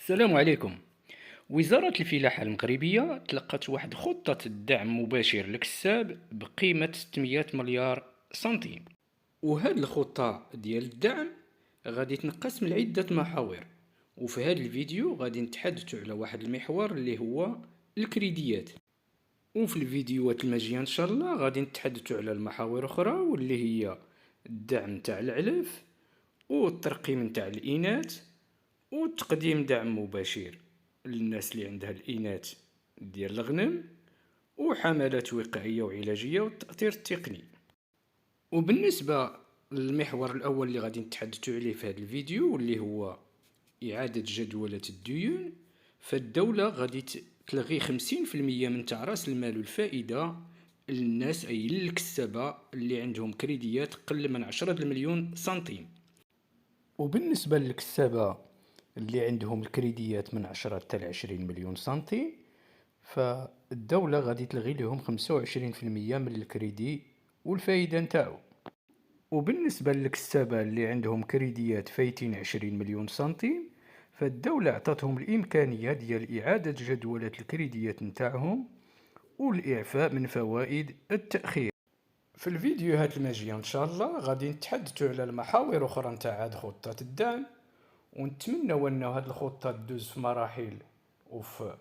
السلام عليكم. وزارة الفلاحة المغربية تلقت واحد خطة دعم مباشر للكساب بقيمة 600 مليار سنتيم. وهاد الخطة ديال الدعم غادي تنقسم لعدة محاور، وفي هاد الفيديو غادي نتحدثوا على واحد المحور اللي هو الكريديات. وفي الفيديوهات الماجية ان شاء الله غادي نتحدثوا على المحاور اخرى واللي هي الدعم تاع العلف والترقيم نتاع الإناث وتقديم دعم مباشر للناس اللي عندها الإناث ديال الغنم وحملات وقائية وعلاجية والتأطير التقني. وبالنسبة للمحور الأول اللي غادي نتحدثوا عليه في هذا الفيديو واللي هو إعادة جدولة الديون، فالدولة غادي تلغي 50% من تاع رأس المال والفائدة للناس أي للكسابة اللي عندهم كريديات قل من 10 مليون سنتيم. وبالنسبة للكسابة اللي عندهم الكريديات من 10 حتى 20 مليون سنتيم، فالدولة غادي تلغي لهم 25% من الكريدي والفايدة نتاعو. وبالنسبة للكسابة اللي عندهم كريديات فايتين 20 مليون سنتيم، فالدولة عطاتهم الإمكانية ديال إعادة جدولة الكريديات نتاعهم والإعفاء من فوائد التأخير. في الفيديوهات الماجية إن شاء الله غادي نتحدثوا على المحاور أخرى نتاع هاد خطة الدعم، ونتمنوا أن هاد الخطة تدوز في مراحل وفي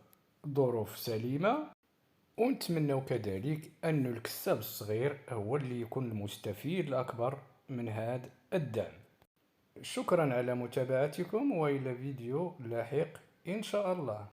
ظروف سليمة، ونتمنوا كذلك أن الكساب الصغير هو اللي يكون المستفيد الأكبر من هذا الدعم. شكرا على متابعتكم، وإلى فيديو لاحق إن شاء الله.